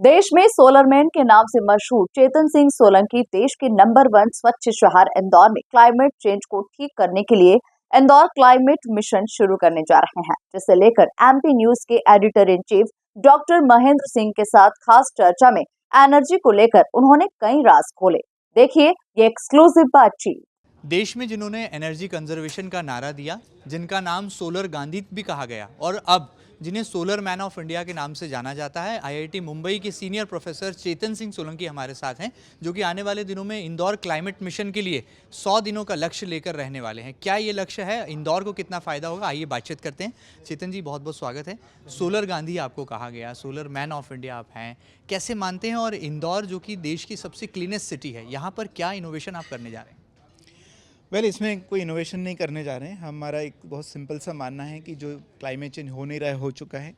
देश में solar man के नाम से मशहूर चेतन सिंह सोलंकी देश के नंबर 1 स्वच्छ शहर इंदौर में क्लाइमेट चेंज को ठीक करने के लिए इंदौर क्लाइमेट मिशन शुरू करने जा रहे हैं, जिसे लेकर एमपी न्यूज के editor in chief doctor Mahendra Singh के साथ खास चर्चा में एनर्जी को लेकर उन्होंने कई राज खोले। देखिए ये एक्सक्लूसिव बातचीत। देश में जिन्होंने एनर्जी कंजर्वेशन का नारा दिया, जिनका नाम सोलर गांधी भी कहा गया और अब जिन्हें सोलर मैन ऑफ इंडिया के नाम से जाना जाता है, आईआईटी मुंबई के सीनियर प्रोफेसर चेतन सिंह सोलंकी हमारे साथ हैं, जो कि आने वाले दिनों में इंदौर क्लाइमेट मिशन के लिए 100 दिनों का लक्ष्य लेकर रहने वाले हैं। क्या ये लक्ष्य है, इंदौर को कितना फ़ायदा होगा, आइए बातचीत करते हैं। चेतन जी, बहुत बहुत स्वागत है। सोलर गांधी आपको कहा गया, सोलर मैन ऑफ इंडिया आप हैं, कैसे मानते हैं? और इंदौर जो कि देश की सबसे क्लीनेस्ट सिटी है, यहाँ पर क्या इनोवेशन आप करने जा रहे हैं? इसमें कोई इनोवेशन नहीं करने जा रहे हैं। हमारा एक बहुत सिंपल सा मानना है कि जो क्लाइमेट चेंज हो नहीं रहा है, हो चुका है,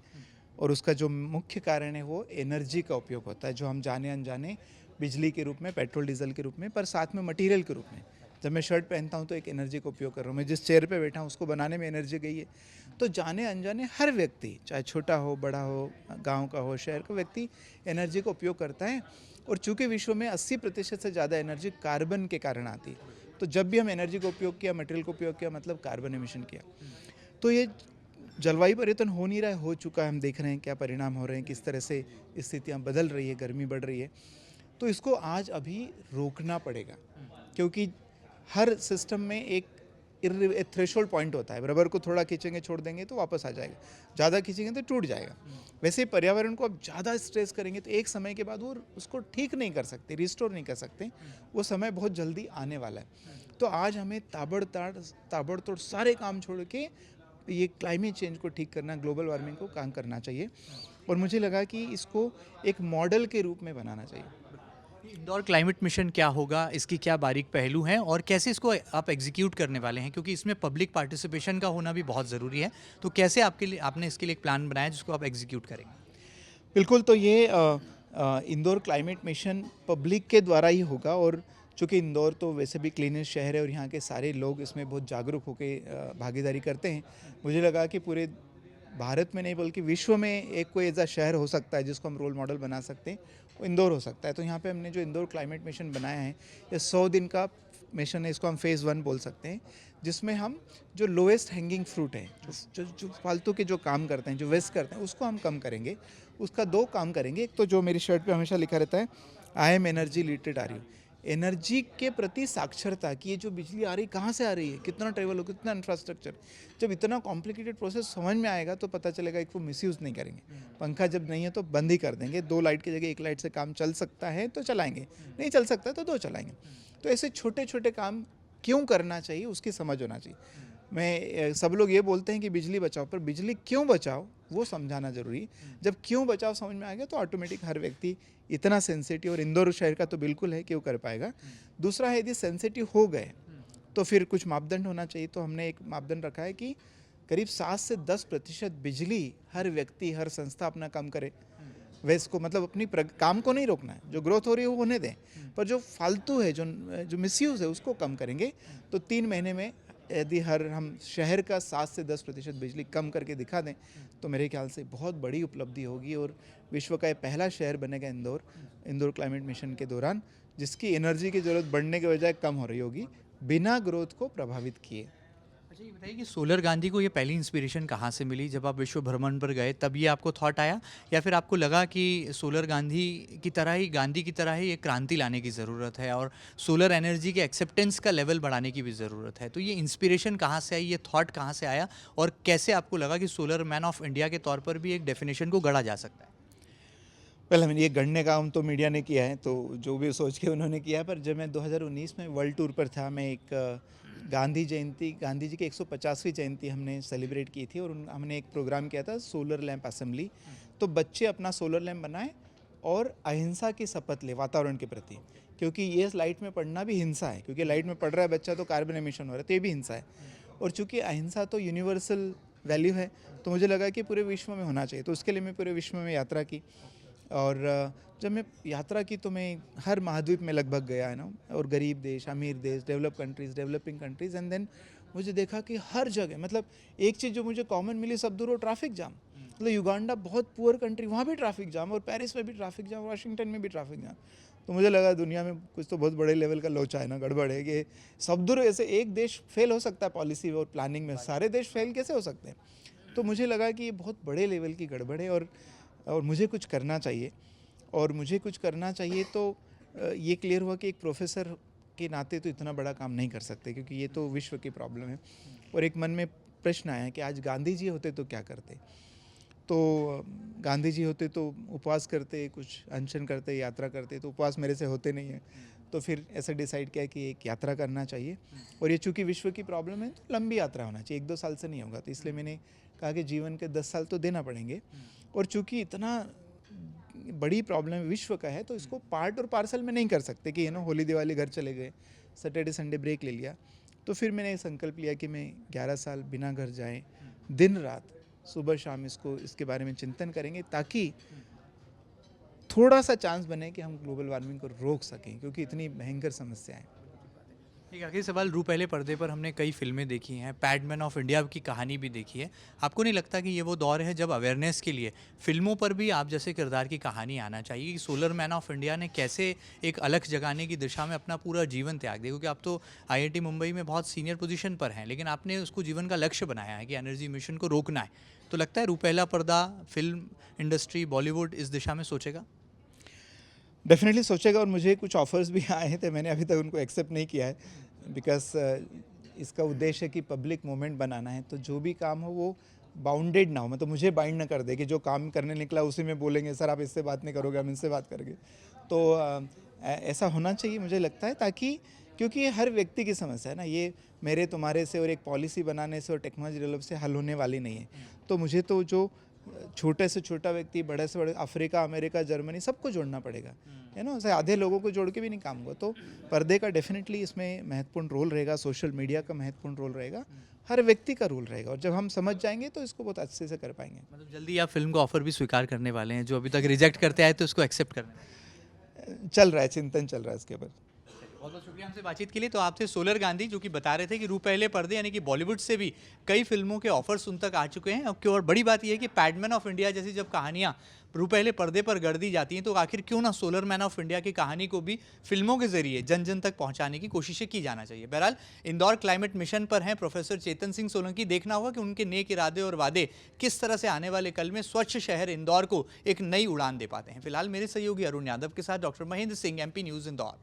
और उसका जो मुख्य कारण है वो एनर्जी का उपयोग होता है, जो हम जाने अनजाने बिजली के रूप में, पेट्रोल डीजल के रूप में, पर साथ में मटेरियल के रूप में। जब मैं शर्ट पहनता हूँ तो एक एनर्जी का उपयोग कर रहा हूँ, मैं जिस चेयर पे बैठा हूँ उसको बनाने में एनर्जी गई है। तो जाने अनजाने हर व्यक्ति, चाहे छोटा हो, बड़ा हो, गाँव का हो, शहर का व्यक्ति, एनर्जी का उपयोग करता है। और चूँकि विश्व में 80% से ज़्यादा एनर्जी कार्बन के कारण आती है, तो जब भी हम एनर्जी का उपयोग किया, मटेरियल का उपयोग किया, मतलब कार्बन एमिशन किया। तो ये जलवायु परिवर्तन हो नहीं रहा है, हो चुका है। हम देख रहे हैं क्या परिणाम हो रहे हैं, किस तरह से स्थितियाँ बदल रही है, गर्मी बढ़ रही है। तो इसको आज अभी रोकना पड़ेगा, क्योंकि हर सिस्टम में एक थ्रेशोल्ड पॉइंट होता है। रबर को थोड़ा खींचेंगे, छोड़ देंगे तो वापस आ जाएगा, ज़्यादा खींचेंगे तो टूट जाएगा। वैसे ही पर्यावरण को अब ज़्यादा स्ट्रेस करेंगे तो एक समय के बाद वो उसको ठीक नहीं कर सकते, रिस्टोर नहीं कर सकते। वो समय बहुत जल्दी आने वाला है। तो आज हमें ताबड़तोड़ सारे काम छोड़ के ये क्लाइमेट चेंज को ठीक करना, ग्लोबल वार्मिंग को काम करना चाहिए। और मुझे लगा कि इसको एक मॉडल के रूप में बनाना चाहिए। इंदौर क्लाइमेट मिशन क्या होगा, इसकी क्या बारीक पहलू हैं और कैसे इसको आप एग्जीक्यूट करने वाले हैं? क्योंकि इसमें पब्लिक पार्टिसिपेशन का होना भी बहुत ज़रूरी है। तो कैसे आपने इसके लिए एक प्लान बनाया जिसको आप एग्जीक्यूट करेंगे? बिल्कुल, तो ये इंदौर क्लाइमेट मिशन पब्लिक के द्वारा ही होगा। और चूँकि इंदौर तो वैसे भी क्लीनेस्ट शहर है और यहाँ के सारे लोग इसमें बहुत जागरूक होकर भागीदारी करते हैं। मुझे लगा कि पूरे भारत में नहीं बल्कि विश्व में एक कोई ऐसा शहर हो सकता है जिसको हम रोल मॉडल बना सकते हैं, वो इंदौर हो सकता है। तो यहाँ पे हमने जो इंदौर क्लाइमेट मिशन बनाया है, ये 100 दिन का मिशन है। इसको हम फेज़ 1 बोल सकते हैं, जिसमें हम जो लोएस्ट हैंगिंग फ्रूट है, जो फालतू के जो काम करते हैं, जो वेस्ट करते हैं, उसको हम कम करेंगे। उसका 2 काम करेंगे। एक तो जो मेरी शर्ट पे हमेशा लिखा रहता है, I am energy literate are you. Energy के प्रति साक्षरता कि ये जो बिजली आ रही कहाँ से आ रही है, कितना ट्रेवल हो, कितना इंफ्रास्ट्रक्चर। जब इतना कॉम्प्लिकेटेड प्रोसेस समझ में आएगा तो पता चलेगा एक वो मिसयूज़ नहीं करेंगे। पंखा जब नहीं है तो बंद ही कर देंगे। 2 लाइट की जगह 1 लाइट से काम चल सकता है तो चलाएंगे, नहीं चल सकता तो 2 चलाएंगे। तो ऐसे छोटे छोटे काम क्यों करना चाहिए, उसकी समझ होना चाहिए। सब लोग ये बोलते हैं कि बिजली बचाओ, पर बिजली क्यों बचाओ वो समझाना जरूरी है। जब क्यों बचाओ समझ में आ गया तो ऑटोमेटिक हर व्यक्ति इतना सेंसिटिव, और इंदौर शहर का तो बिल्कुल है कि वो कर पाएगा। दूसरा है, यदि सेंसिटिव हो गए तो फिर कुछ मापदंड होना चाहिए। तो हमने एक मापदंड रखा है कि करीब 7 से 10% बिजली हर व्यक्ति, हर संस्था अपना काम करे। वेस्ट को, मतलब अपनी काम को नहीं रोकना है, जो ग्रोथ हो रही है वो होने दें, पर जो फालतू है, जो मिसयूज़ है, उसको कम करेंगे। तो 3 महीने में यदि हम शहर का 7 से 10% बिजली कम करके दिखा दें तो मेरे ख्याल से बहुत बड़ी उपलब्धि होगी। और विश्व का ये पहला शहर बनेगा इंदौर क्लाइमेट मिशन के दौरान, जिसकी एनर्जी की ज़रूरत बढ़ने के बजाय कम हो रही होगी, बिना ग्रोथ को प्रभावित किए। अच्छा, ये बताइए कि सोलर गांधी को ये पहली इंस्पिरेशन कहाँ से मिली? जब आप विश्व भ्रमण पर गए तब ये आपको थॉट आया, या फिर आपको लगा कि सोलर गांधी की तरह ही एक क्रांति लाने की ज़रूरत है और सोलर एनर्जी के एक्सेप्टेंस का लेवल बढ़ाने की भी ज़रूरत है? तो ये इंस्पिरेशन कहाँ से आई, ये थॉट कहाँ से आया, और कैसे आपको लगा कि सोलर मैन ऑफ इंडिया के तौर पर भी एक डेफिनेशन को गढ़ा जा सकता है? मैंने ये गढ़ने का काम तो मीडिया ने किया है, तो जो भी सोच के उन्होंने किया। पर जब मैं 2019 में वर्ल्ड टूर पर था, मैं एक गांधी जी की 150वीं जयंती हमने सेलिब्रेट की थी, और हमने एक प्रोग्राम किया था, सोलर लैंप असेंबली। तो बच्चे अपना सोलर लैंप बनाएं और अहिंसा की शपथ ले वातावरण के प्रति, क्योंकि ये लाइट में पढ़ना भी हिंसा है, क्योंकि लाइट में पढ़ रहा है बच्चा तो कार्बन एमिशन हो रहा है, तो ये भी हिंसा है। और चूंकि अहिंसा तो यूनिवर्सल वैल्यू है, तो मुझे लगा कि पूरे विश्व में होना चाहिए। तो उसके लिए मैं पूरे विश्व में यात्रा की। और जब मैं यात्रा की तो मैं हर महाद्वीप में लगभग गया है ना, और गरीब देश, अमीर देश, develop countries, developing countries, and then मुझे देखा कि हर जगह, मतलब एक चीज़ जो मुझे कॉमन मिली सब दूर, वो ट्रैफिक जाम। मतलब युगांडा बहुत पुअर कंट्री, वहाँ भी ट्रैफिक जाम, और पेरिस में भी ट्रैफिक जाम, वाशिंगटन में भी ट्रैफिक जाम। तो मुझे लगा दुनिया में कुछ तो बहुत बड़े लेवल का लोचा है ना, गड़बड़ है कि सब दूर ऐसे एक देश फेल हो सकता है पॉलिसी और प्लानिंग में, सारे देश फेल कैसे हो सकते हैं। तो मुझे लगा कि ये बहुत बड़े लेवल की गड़बड़ है और मुझे कुछ करना चाहिए। और मुझे कुछ करना चाहिए तो ये क्लियर हुआ कि एक प्रोफेसर के नाते तो इतना बड़ा काम नहीं कर सकते, क्योंकि ये तो विश्व की प्रॉब्लम है। और एक मन में प्रश्न आया कि आज गांधी जी होते तो क्या करते। तो गांधी जी होते तो उपवास करते, कुछ अनशन करते, यात्रा करते। तो उपवास मेरे से होते नहीं है, तो फिर ऐसा डिसाइड किया कि एक यात्रा करना चाहिए। और ये चूँकि विश्व की प्रॉब्लम है तो लंबी यात्रा होना चाहिए, 1-2 साल से नहीं होगा। तो इसलिए मैंने कहा कि जीवन के 10 साल तो देना पड़ेंगे। और चूँकि इतना बड़ी प्रॉब्लम विश्व का है तो इसको पार्ट और पार्सल में नहीं कर सकते कि होली दिवाली घर चले गए, सैटरडे संडे ब्रेक ले लिया। तो फिर मैंने संकल्प लिया कि मैं 11 साल बिना घर जाए दिन रात सुबह शाम इसके बारे में चिंतन करेंगे, ताकि थोड़ा सा चांस बने कि हम ग्लोबल वार्मिंग को रोक सकें, क्योंकि इतनी भयंकर समस्या है। एक आखिरी सवाल, रू पहले पर्दे पर हमने कई फिल्में देखी हैं, पैडमैन ऑफ इंडिया की कहानी भी देखी है। आपको नहीं लगता कि ये वो दौर है जब अवेयरनेस के लिए फिल्मों पर भी आप जैसे किरदार की कहानी आना चाहिए कि सोलर मैन ऑफ इंडिया ने कैसे एक अलख जगाने की दिशा में अपना पूरा जीवन त्याग दिया? क्योंकि आप तो आईआईटी मुंबई में बहुत सीनियर पोजीशन पर हैं, लेकिन आपने उसको जीवन का लक्ष्य बनाया है कि एनर्जी मिशन को रोकना है। तो लगता है रू पहला पर्दा, फिल्म इंडस्ट्री, बॉलीवुड इस दिशा में सोचेगा? डेफिनेटली सोचेगा। और मुझे कुछ ऑफर्स भी आए थे, मैंने अभी तक उनको एक्सेप्ट नहीं किया है, बिकॉज इसका उद्देश्य है कि पब्लिक मूवमेंट बनाना है। तो जो भी काम हो वो बाउंडेड ना हो, मतलब मुझे बाइंड ना कर दे कि जो काम करने निकला उसी में बोलेंगे सर आप इससे बात नहीं करोगे, हम इनसे बात करेंगे। तो ऐसा होना चाहिए मुझे लगता है, ताकि क्योंकि ये हर व्यक्ति की समस्या है ना, ये मेरे तुम्हारे से और एक पॉलिसी बनाने से और टेक्नोलॉजी डेवलप से हल होने वाली नहीं है। तो मुझे तो जो छोटे से छोटा व्यक्ति, बड़े से बड़े, अफ्रीका, अमेरिका, जर्मनी, सबको जोड़ना पड़ेगा, है ना। आधे लोगों को जोड़ के भी नहीं काम होगा। तो पर्दे का डेफिनेटली इसमें महत्वपूर्ण रोल रहेगा, सोशल मीडिया का महत्वपूर्ण रोल रहेगा, हर व्यक्ति का रोल रहेगा। और जब हम समझ जाएंगे तो इसको बहुत अच्छे से कर पाएंगे। मतलब जल्दी आप फिल्म का ऑफर भी स्वीकार करने वाले हैं, जो अभी तक रिजेक्ट करते आए तो उसको एक्सेप्ट करना चल रहा है, चिंतन चल रहा है इसके ऊपर। बहुत बहुत शुक्रिया हमसे बातचीत के लिए। तो आपसे सोलर गांधी जो कि बता रहे थे कि रू पहले पर्दे यानी कि बॉलीवुड से भी कई फिल्मों के ऑफर्स उन तक आ चुके हैं। और बड़ी बात यह है कि पैडमैन ऑफ इंडिया जैसी जब कहानियां रू पहले पर्दे पर गढ़ दी जाती हैं तो आखिर क्यों ना सोलर मैन ऑफ इंडिया की कहानी को भी फिल्मों के जरिए जन जन तक पहुंचाने की कोशिशें की जाना चाहिए। बहरहाल इंदौर क्लाइमेट मिशन पर हैं प्रोफेसर चेतन सिंह सोलंकी। देखना होगा कि उनके नेक इरादे और वादे किस तरह से आने वाले कल में स्वच्छ शहर इंदौर को एक नई उड़ान दे पाते हैं। फिलहाल मेरे सहयोगी अरुण यादव के साथ doctor Mahendra Singh, MP news Indore.